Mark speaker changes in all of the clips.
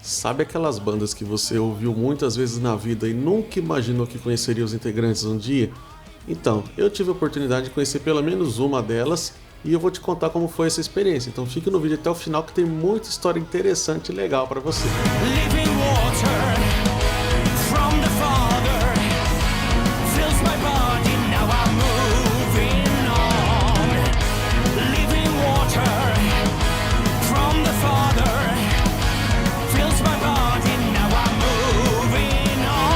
Speaker 1: Sabe aquelas bandas que você ouviu muitas vezes na vida e nunca imaginou que conheceria os integrantes um dia? Então, eu tive a oportunidade de conhecer pelo menos uma delas e eu vou te contar como foi essa experiência. Então fique no vídeo até o final que tem muita história interessante e legal para você.
Speaker 2: Living water from the Father fills my body, now I'm moving on. Living water from the Father fills my body, now I'm moving on.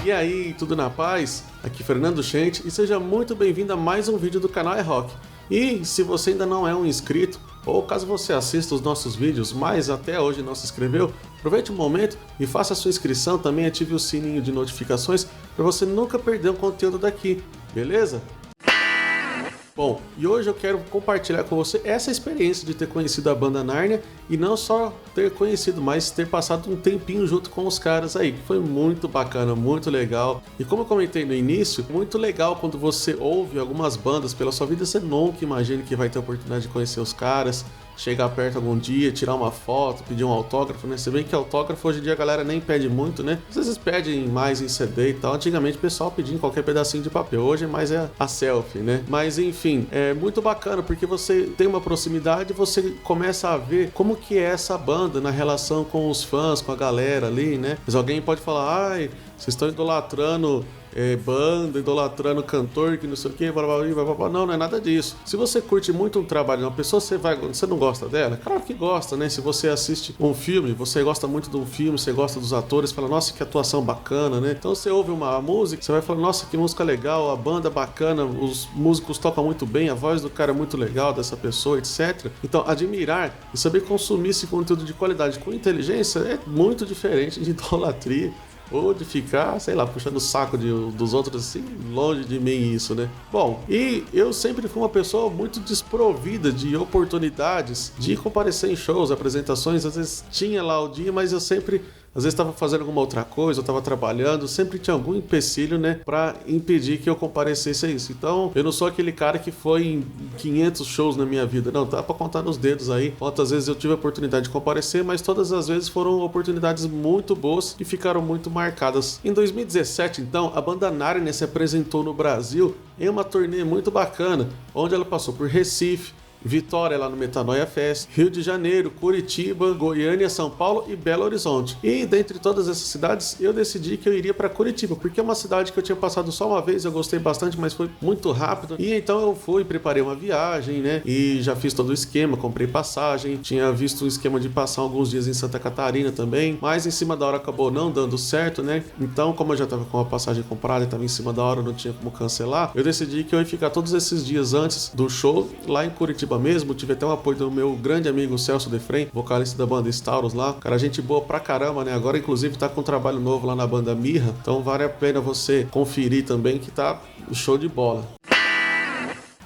Speaker 1: E aí, tudo na paz? Aqui Fernando Chente e seja muito bem-vindo a mais um vídeo do canal É Rock. E se você ainda não é um inscrito, ou caso você assista os nossos vídeos, mas até hoje não se inscreveu, aproveite o momento e faça a sua inscrição, também ative o sininho de notificações para você nunca perder um conteúdo daqui, beleza? Bom, e hoje eu quero compartilhar com você essa experiência de ter conhecido a banda Narnia e não só ter conhecido, mas ter passado um tempinho junto com os caras aí. Foi muito bacana, muito legal. E como eu comentei no início, muito legal quando você ouve algumas bandas pela sua vida, você nunca imagina que vai ter a oportunidade de conhecer os caras, chegar perto algum dia, tirar uma foto, pedir um autógrafo, né? Você vê que autógrafo hoje em dia a galera nem pede muito, né? Às vezes pedem mais em CD e tal. Antigamente o pessoal pedia em qualquer pedacinho de papel. Hoje é mais a selfie, né? Mas enfim, é muito bacana porque você tem uma proximidade e você começa a ver como que é essa banda na relação com os fãs, com a galera ali, né? Mas alguém pode falar, ai, vocês estão idolatrando banda, idolatrando cantor, que não sei o que, blá, blá, blá, blá. Não é nada disso. Se você curte muito um trabalho de uma pessoa, você não gosta dela? Claro que gosta, né? Se você assiste um filme, você gosta muito de um filme, você gosta dos atores, fala, nossa, que atuação bacana, né? Então você ouve uma música, você vai falar, nossa, que música legal, a banda bacana, os músicos tocam muito bem, a voz do cara é muito legal, dessa pessoa, etc. Então, admirar e saber consumir esse conteúdo de qualidade com inteligência é muito diferente de idolatria. Ou de ficar, sei lá, puxando o saco dos outros assim, longe de mim isso, né? Bom, e eu sempre fui uma pessoa muito desprovida de oportunidades de comparecer em shows, apresentações. Às vezes tinha lá o dia, mas eu sempre... Às vezes estava fazendo alguma outra coisa, eu estava trabalhando, sempre tinha algum empecilho, né, para impedir que eu comparecesse a isso. Então, eu não sou aquele cara que foi em 500 shows na minha vida, não, dá para contar nos dedos aí. Quantas vezes eu tive a oportunidade de comparecer, mas todas as vezes foram oportunidades muito boas e ficaram muito marcadas. Em 2017, então, a banda Narnia se apresentou no Brasil em uma turnê muito bacana, onde ela passou por Recife, Vitória lá no Metanoia Fest, Rio de Janeiro, Curitiba, Goiânia, São Paulo e Belo Horizonte. E dentre todas essas cidades, eu decidi que eu iria para Curitiba, porque é uma cidade que eu tinha passado só uma vez, eu gostei bastante, mas foi muito rápido. E então eu fui, preparei uma viagem, né? E já fiz todo o esquema, comprei passagem, tinha visto o esquema de passar alguns dias em Santa Catarina também, mas em cima da hora acabou não dando certo, né? Então, como eu já estava com a passagem comprada e estava em cima da hora, não tinha como cancelar, eu decidi que eu ia ficar todos esses dias antes do show lá em Curitiba mesmo. Tive até um apoio do meu grande amigo Celso Defrem, vocalista da banda Stauros lá, cara, gente boa pra caramba, né? Agora inclusive tá com um trabalho novo lá na banda Mirra, então vale a pena você conferir também que tá show de bola.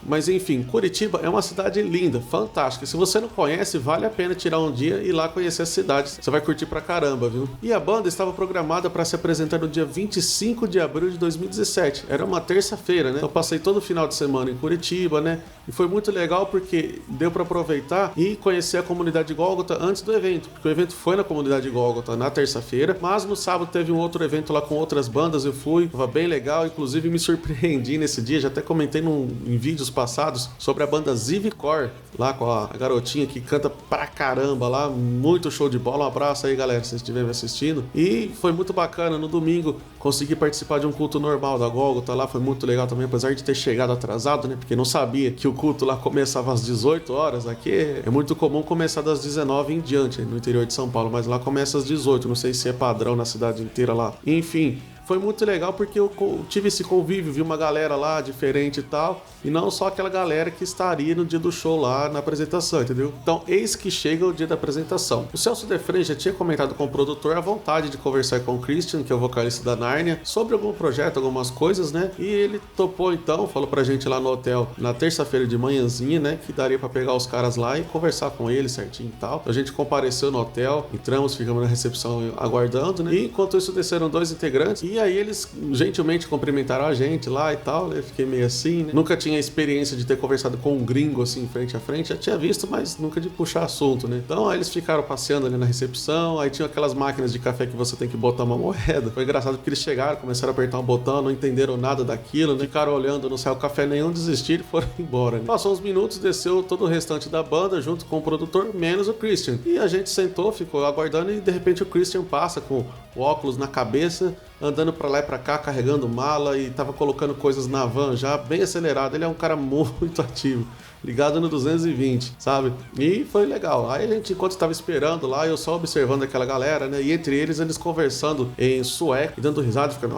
Speaker 1: Mas enfim, Curitiba é uma cidade linda, fantástica. Se você não conhece, vale a pena tirar um dia e ir lá conhecer a cidade. Você vai curtir pra caramba, viu? E a banda estava programada para se apresentar no dia 25 de abril de 2017. Era uma terça-feira, né? Então passei todo o final de semana em Curitiba, né? E foi muito legal porque deu para aproveitar e conhecer a comunidade Gólgota antes do evento. Porque o evento foi na comunidade Gólgota na terça-feira, mas no sábado teve um outro evento lá com outras bandas. Eu fui, tava bem legal. Inclusive me surpreendi nesse dia, já até comentei em vídeos passados sobre a banda Zivicor, lá com a garotinha que canta pra caramba lá, muito show de bola. Um abraço aí, galera, se vocês estiverem assistindo. E foi muito bacana, no domingo consegui participar de um culto normal da Gólgota lá, foi muito legal também, apesar de ter chegado atrasado, né, porque não sabia que o culto lá começava às 18 horas, aqui é muito comum começar das 19 em diante, no interior de São Paulo, mas lá começa às 18, não sei se é padrão na cidade inteira lá. Enfim, foi muito legal porque eu tive esse convívio, vi uma galera lá diferente e tal, e não só aquela galera que estaria no dia do show lá na apresentação, entendeu? Então, eis que chega o dia da apresentação. O Celso Defrem já tinha comentado com o produtor a vontade de conversar com o Christian, que é o vocalista da Narnia, sobre algum projeto, algumas coisas, né? E ele topou então, falou pra gente lá no hotel, na terça-feira de manhãzinha, né? Que daria pra pegar os caras lá e conversar com eles certinho e tal. A gente compareceu no hotel, entramos, ficamos na recepção aguardando, né? E enquanto isso desceram dois integrantes E aí eles gentilmente cumprimentaram a gente lá e tal, né? Fiquei meio assim, né? Nunca tinha experiência de ter conversado com um gringo assim, frente a frente. Já tinha visto, mas nunca de puxar assunto, né? Então aí eles ficaram passeando ali na recepção, aí tinha aquelas máquinas de café que você tem que botar uma moeda. Foi engraçado porque eles chegaram, começaram a apertar um botão, não entenderam nada daquilo, né? Ficaram olhando, não saiu café nenhum, desistiram e foram embora, né? Passou uns minutos, desceu todo o restante da banda junto com o produtor, menos o Christian. E a gente sentou, ficou aguardando e de repente o Christian passa com o óculos na cabeça, andando pra lá e pra cá, carregando mala e tava colocando coisas na van já, bem acelerado. Ele é um cara muito ativo, ligado no 220, sabe? E foi legal. Aí a gente, enquanto estava esperando lá, eu só observando aquela galera, né? E entre eles conversando em sueco e dando risada, ficando...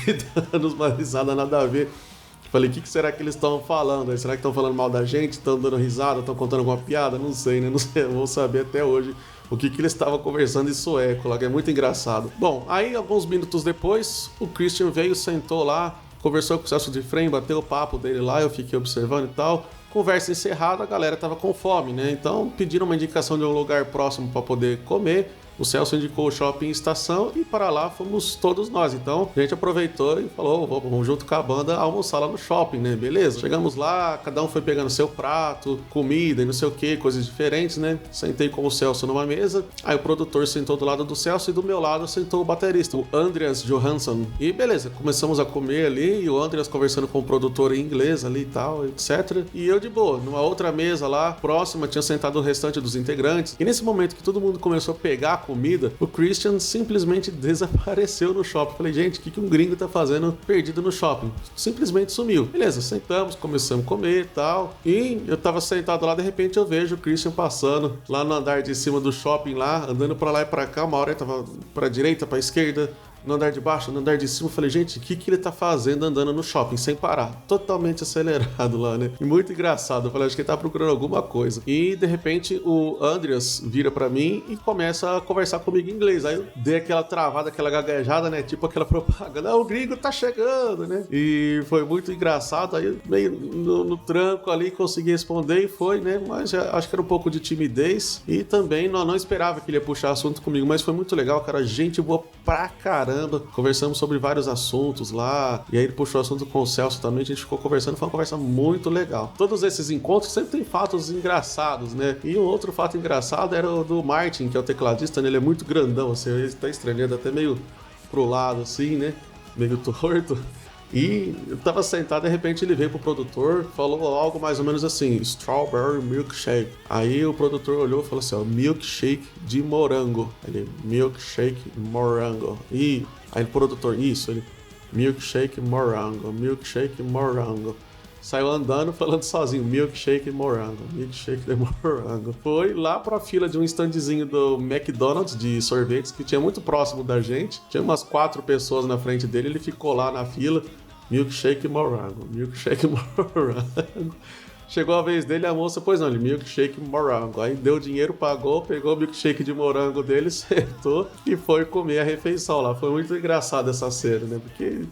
Speaker 1: e dando uma risada nada a ver. Falei, o que será que eles estão falando? Aí, será que estão falando mal da gente? Estão dando risada? Estão contando alguma piada? Não sei, né? Não sei, eu vou saber até hoje o que eles estavam conversando em sueco lá, que é muito engraçado. Bom, aí alguns minutos depois, o Christian veio, sentou lá, conversou com o Celso de Frem, bateu o papo dele lá, eu fiquei observando e tal. Conversa encerrada, a galera tava com fome, né? Então pediram uma indicação de um lugar próximo para poder comer. O Celso indicou o Shopping Estação e para lá fomos todos nós. Então a gente aproveitou e falou, vamos junto com a banda almoçar lá no shopping, né? Beleza? Chegamos lá, cada um foi pegando seu prato, comida e não sei o que, coisas diferentes, né? Sentei com o Celso numa mesa, aí o produtor sentou do lado do Celso e do meu lado sentou o baterista, o Andreas Johansson. E beleza, começamos a comer ali e o Andreas conversando com o produtor em inglês ali e tal, etc. E eu de boa, numa outra mesa lá, próxima, tinha sentado o restante dos integrantes. E nesse momento que todo mundo começou a pegar comida, o Christian simplesmente desapareceu no shopping. Falei, gente, o que um gringo tá fazendo perdido no shopping? Simplesmente sumiu. Beleza, sentamos, começamos a comer e tal. E eu tava sentado lá, de repente eu vejo o Christian passando lá no andar de cima do shopping lá, andando pra lá e pra cá. Uma hora ele tava pra direita, pra esquerda, no andar de baixo, no andar de cima. Eu falei, gente, o que ele tá fazendo andando no shopping sem parar? Totalmente acelerado lá, né? E muito engraçado. Eu falei, acho que ele tá procurando alguma coisa. E, de repente, o Andreas vira pra mim e começa a conversar comigo em inglês. Aí eu dei aquela travada, aquela gaguejada, né? Tipo aquela propaganda, o gringo tá chegando, né? E foi muito engraçado. Aí, meio no tranco ali, consegui responder e foi, né? Mas acho que era um pouco de timidez. E também não esperava que ele ia puxar assunto comigo, mas foi muito legal, cara. Gente boa pra caramba. Conversamos sobre vários assuntos lá, e aí ele puxou o assunto com o Celso também, a gente ficou conversando, foi uma conversa muito legal. Todos esses encontros sempre tem fatos engraçados, né? E um outro fato engraçado era o do Martin, que é o tecladista, né? Ele é muito grandão, assim, ele tá estranhando até meio pro lado, assim, né? Meio torto. E eu tava sentado, de repente ele veio pro produtor, falou algo mais ou menos assim, Strawberry Milkshake. Aí o produtor olhou e falou assim, ó, milkshake de morango. Ele, milkshake morango. E aí o produtor, isso, ele, milkshake morango, milkshake morango. Saiu andando, falando sozinho, milkshake morango, milkshake de morango. Foi lá pra fila de um standzinho do McDonald's de sorvetes, que tinha muito próximo da gente. Tinha umas 4 pessoas na frente dele, ele ficou lá na fila, milkshake morango, milkshake morango. Chegou a vez dele, a moça, pois não, ele, milkshake morango. Aí deu dinheiro, pagou, pegou o milkshake de morango dele, sentou e foi comer a refeição lá. Foi muito engraçado essa cena, né? Porque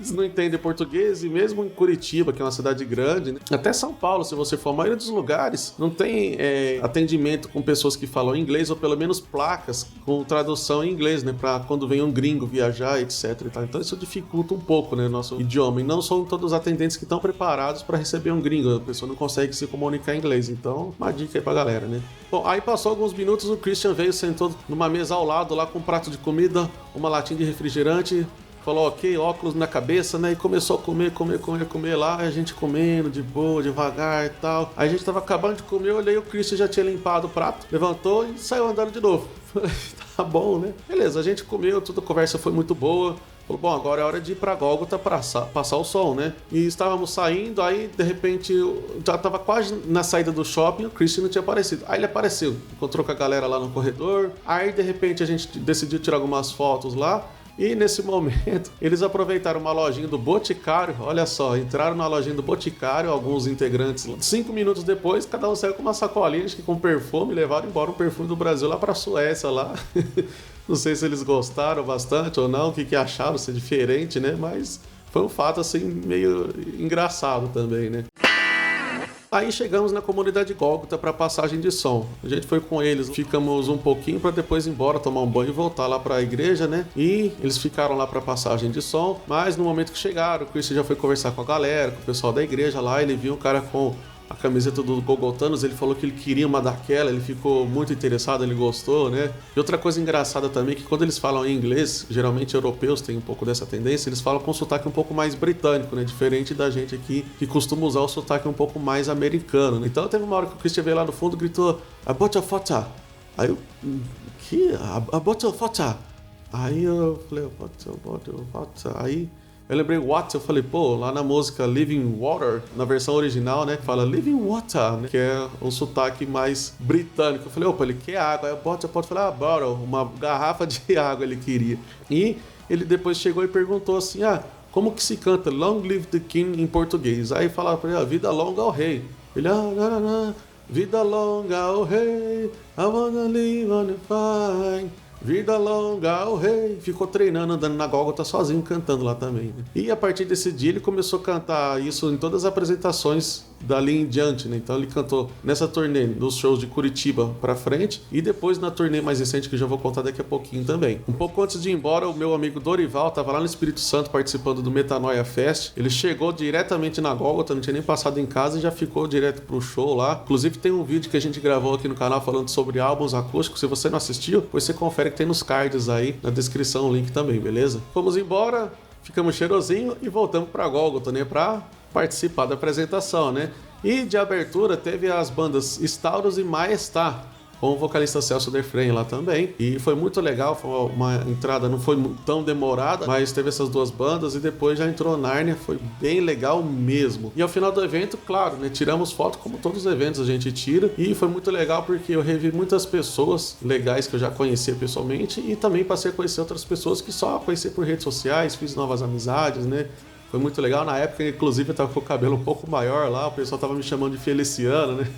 Speaker 1: eles não entendem português e mesmo em Curitiba, que é uma cidade grande, né? Até São Paulo, se você for, a maioria dos lugares não tem atendimento com pessoas que falam inglês ou pelo menos placas com tradução em inglês, né? Pra quando vem um gringo viajar, etc. E tal. Então isso dificulta um pouco, né? Nosso idioma. E não são todos os atendentes que estão preparados para receber um gringo. A pessoa não consegue se comunicar em inglês. Então, uma dica aí pra galera, né? Bom, aí passou alguns minutos, o Christian veio, sentou numa mesa ao lado lá com um prato de comida, uma latinha de refrigerante. Falou, ok, óculos na cabeça, né? E começou a comer lá, a gente comendo de boa, devagar e tal. Aí a gente tava acabando de comer, eu olhei, o Christian já tinha limpado o prato, levantou e saiu andando de novo. Falei, tá bom, né? Beleza, a gente comeu, toda a conversa foi muito boa. Falou, bom, agora é hora de ir pra Gólgota pra passar o som, né? E estávamos saindo, aí de repente já tava quase na saída do shopping, o Christian não tinha aparecido. Aí ele apareceu, encontrou com a galera lá no corredor. Aí de repente a gente decidiu tirar algumas fotos lá. E nesse momento, eles aproveitaram uma lojinha do Boticário, olha só, entraram na lojinha do Boticário, alguns integrantes, 5 minutos depois, cada um saiu com uma sacolinha, acho que com perfume, levaram embora um perfume do Brasil lá pra Suécia, lá. Não sei se eles gostaram bastante ou não, o que acharam, ser diferente, né? Mas foi um fato, assim, meio engraçado também, né? Aí chegamos na comunidade Gólgota para passagem de som. A gente foi com eles, ficamos um pouquinho para depois ir embora, tomar um banho e voltar lá para a igreja, né? E eles ficaram lá para passagem de som, mas no momento que chegaram, o Christian já foi conversar com a galera, com o pessoal da igreja lá, ele viu um cara com a camiseta do Golgotanos, ele falou que ele queria uma daquela, ele ficou muito interessado, ele gostou, né? E outra coisa engraçada também, que quando eles falam em inglês, geralmente europeus têm um pouco dessa tendência, eles falam com um sotaque um pouco mais britânico, né? Diferente da gente aqui, que costuma usar o sotaque um pouco mais americano, né? Então teve uma hora que o Christian veio lá no fundo e gritou, a bottle fota. Aí eu, que? A bottle fota? Aí eu falei, bottle fota. Aí eu lembrei what, eu falei, pô, lá na música Living Water, na versão original, né, fala Living Water, né, que é um sotaque mais britânico. Eu falei, opa, ele quer água. Aí eu pode falar, bottle, uma garrafa de água ele queria. E ele depois chegou e perguntou assim, como que se canta Long Live the King em português? Aí falava pra ele, vida longa ao rei. Ele, vida longa ao rei, I wanna live on the fine. Vida longa ao rei. Ficou treinando, andando na Gólgota sozinho, cantando lá também, né? E a partir desse dia ele começou a cantar isso em todas as apresentações dali em diante, né? Então ele cantou nessa turnê, nos shows de Curitiba pra frente, e depois na turnê mais recente, que eu já vou contar daqui a pouquinho também. Um pouco antes de ir embora, o meu amigo Dorival tava lá no Espírito Santo participando do Metanoia Fest. Ele chegou diretamente na Gólgota, não tinha nem passado em casa e já ficou direto pro show lá. Inclusive tem um vídeo que a gente gravou aqui no canal falando sobre álbuns acústicos. Se você não assistiu, depois você confere que tem nos cards aí, na descrição o link também, beleza? Fomos embora, ficamos cheirosinho e voltamos pra Gólgota, né? Pra participar da apresentação, né? E de abertura teve as bandas Stauros e Maestá, com o vocalista Celso Derfrem lá também. E foi muito legal, foi uma entrada, não foi tão demorada, mas teve essas duas bandas e depois já entrou Nárnia, foi bem legal mesmo. E ao final do evento, claro, né, tiramos foto como todos os eventos a gente tira, e foi muito legal porque eu revi muitas pessoas legais que eu já conhecia pessoalmente e também passei a conhecer outras pessoas que só conheci por redes sociais, fiz novas amizades, né? Foi muito legal. Na época, inclusive, eu tava com o cabelo um pouco maior lá, o pessoal tava me chamando de Feliciano, né?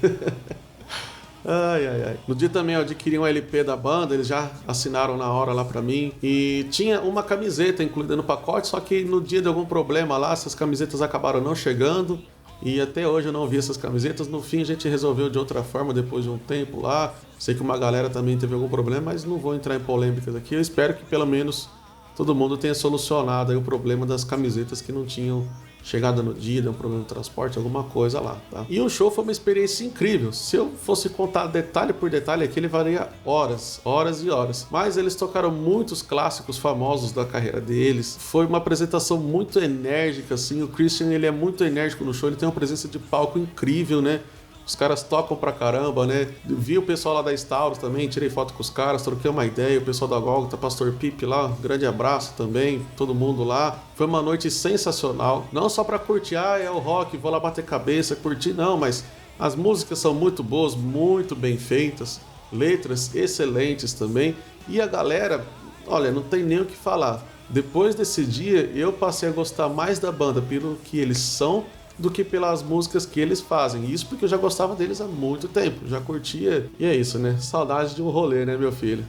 Speaker 1: Ai. No dia também eu adquiri um LP da banda, eles já assinaram na hora lá pra mim. E tinha uma camiseta incluída no pacote, só que no dia de algum problema lá, essas camisetas acabaram não chegando. E até hoje eu não vi essas camisetas. No fim a gente resolveu de outra forma depois de um tempo lá. Sei que uma galera também teve algum problema, mas não vou entrar em polêmicas aqui. Eu espero que pelo menos todo mundo tenha solucionado aí o problema das camisetas que não tinham chegada no dia, deu um problema de transporte, alguma coisa lá, tá? E o show foi uma experiência incrível. Se eu fosse contar detalhe por detalhe aqui, ele varia horas e horas. Mas eles tocaram muitos clássicos famosos da carreira deles. Foi uma apresentação muito enérgica, assim. O Christian, ele é muito enérgico no show, ele tem uma presença de palco incrível, né? Os caras tocam pra caramba, né? Vi o pessoal lá da Stauros também, tirei foto com os caras, troquei uma ideia. O pessoal da Gólgota, Pastor Pipe lá, um grande abraço também, todo mundo lá. Foi uma noite sensacional, não só pra curtir, é o rock, vou lá bater cabeça, curtir, não, mas as músicas são muito boas, muito bem feitas, letras excelentes também. E a galera, olha, não tem nem o que falar. Depois desse dia, eu passei a gostar mais da banda pelo que eles são do que pelas músicas que eles fazem. Isso porque eu já gostava deles há muito tempo, já curtia. E é isso, né? Saudade de um rolê, né, meu filho?